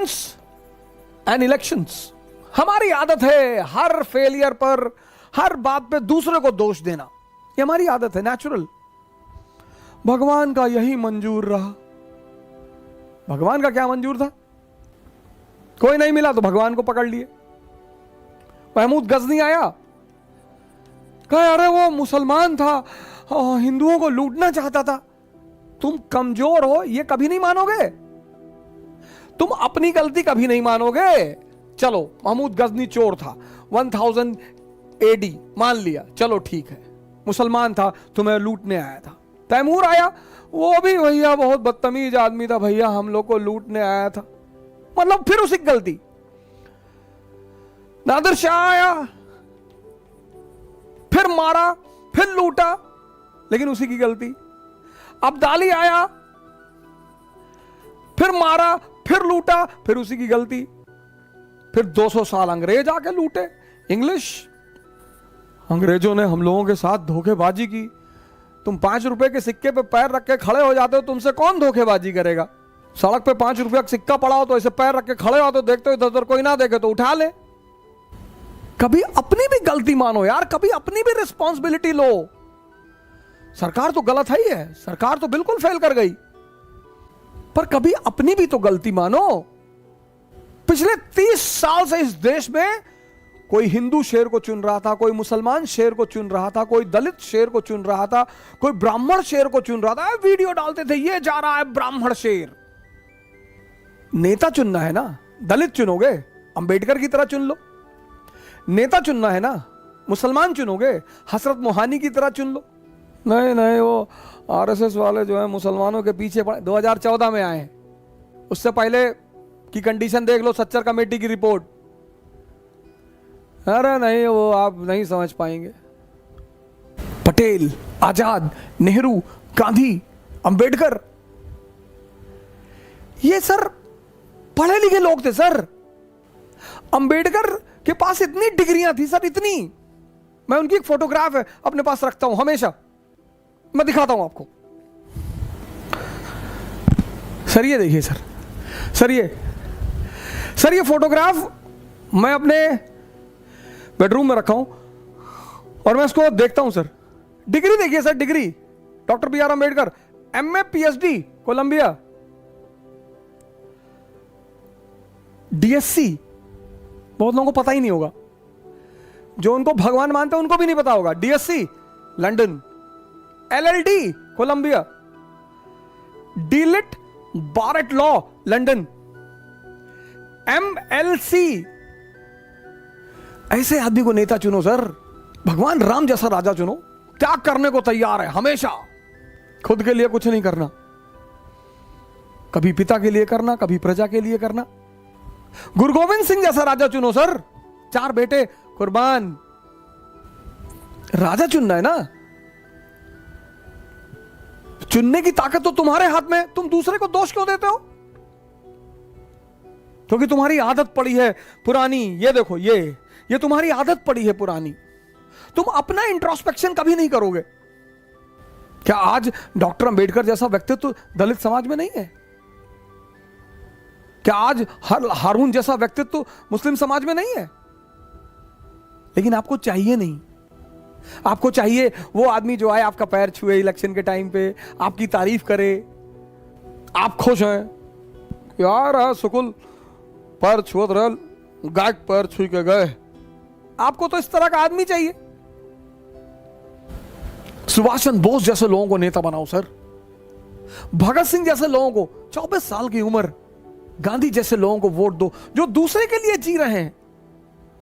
Governance and elections. हमारी आदत है हर फेलियर पर, हर बात पे दूसरे को दोष देना, ये हमारी आदत है, नेचुरल। भगवान का यही मंजूर रहा। भगवान का क्या मंजूर था? कोई नहीं मिला तो भगवान को पकड़ लिए। महमूद गजनी आया, कहा अरे वो मुसलमान था, हिंदुओं को लूटना चाहता था। तुम कमजोर हो ये कभी नहीं मानोगे, तुम अपनी गलती कभी नहीं मानोगे। चलो महमूद गजनी चोर था, 1000 AD मान लिया, चलो ठीक है, मुसलमान था, तुम्हें लूटने आया था। तैमूर आया, वो भी भैया बहुत बदतमीज आदमी था भैया, हम लोग को लूटने आया था, मतलब फिर उसी की गलती। नादिर शाह आया, फिर मारा, फिर लूटा, लेकिन उसी की गलती। अब्दाली आया, फिर मारा, फिर लूटा, फिर उसी की गलती। फिर 200 साल अंग्रेज आके लूटे, इंग्लिश। अंग्रेजों ने हम लोगों के साथ धोखेबाजी की। तुम 5 रुपए के सिक्के पे पैर रख के खड़े हो जाते हो, तुमसे कौन धोखेबाजी करेगा? सड़क पे 5 रुपया का सिक्का पड़ा हो तो ऐसे पैर रख के खड़े हो, तो देखते हो इधर उधर कोई ना देखे तो उठा ले। कभी अपनी भी गलती मानो यार, कभी अपनी भी रिस्पॉन्सिबिलिटी लो। सरकार तो गलत है ही है, सरकार तो बिल्कुल फेल कर गई, पर कभी अपनी भी तो गलती मानो। पिछले 30 साल से इस देश में कोई हिंदू शेर को चुन रहा था, कोई मुसलमान शेर को चुन रहा था, कोई दलित शेर को चुन रहा था, कोई ब्राह्मण शेर को चुन रहा था। वीडियो डालते थे, ये जा रहा है ब्राह्मण शेर। नेता चुनना है ना, दलित चुनोगे अंबेडकर की तरह चुन लो। नेता चुनना है ना, मुसलमान चुनोगे हसरत मोहानी की तरह चुन लो। नहीं नहीं, वो RSS वाले जो है मुसलमानों के पीछे पड़े। 2014 में आए, उससे पहले की कंडीशन देख लो, सच्चर कमेटी की रिपोर्ट। अरे नहीं, वो आप नहीं समझ पाएंगे। पटेल, आजाद, नेहरू, गांधी, अंबेडकर, ये सर पढ़े लिखे लोग थे सर। अंबेडकर के पास इतनी डिग्रियां थी सर, इतनी। मैं उनकी एक फोटोग्राफ है अपने पास रखता हूं हमेशा, मैं दिखाता हूं आपको। सर ये देखिए सर, सर ये फोटोग्राफ मैं अपने बेडरूम में रखा हूं और मैं इसको देखता हूं सर। डिग्री देखिए sir, degree doctor BR Ambedkar, MA PhD Columbia, DSc बहुत लोगों को पता ही नहीं होगा, जो उनको भगवान मानते हैं उनको भी नहीं पता होगा। DSc London, LLD Columbia, DLit bar at law London, MLC। ऐसे आदमी को नेता चुनो सर। भगवान राम जैसा राजा चुनो, त्याग करने को तैयार है हमेशा, खुद के लिए कुछ नहीं करना, कभी पिता के लिए करना, कभी प्रजा के लिए करना। गुरु गोविंद सिंह जैसा राजा चुनो सर, 4 बेटे कुर्बान। राजा चुनना है ना, चुनने की ताकत तो तुम्हारे हाथ में, तुम दूसरे को दोष क्यों देते हो? क्योंकि तुम्हारी आदत पड़ी है पुरानी। ये देखो, ये तुम्हारी आदत पड़ी है पुरानी। तुम अपना इंट्रोस्पेक्शन कभी नहीं करोगे। क्या आज डॉक्टर अंबेडकर जैसा व्यक्तित्व दलित समाज में नहीं है? क्या आज हारून जैसा व्यक्तित्व मुस्लिम समाज में नहीं है? लेकिन आपको चाहिए नहीं। आपको चाहिए वो आदमी जो आए, आपका पैर छुए इलेक्शन के टाइम पे, आपकी तारीफ करे, आप खुश हैं यार, सुकुल पैर छुअत रहल, गायक पैर छू के गए। आपको तो इस तरह का आदमी चाहिए। सुभाष चंद्र बोस जैसे लोगों को नेता बनाओ सर, भगत सिंह जैसे लोगों को, 24 साल की उम्र, गांधी जैसे लोगों को वोट दो, जो दूसरे के लिए जी रहे हैं।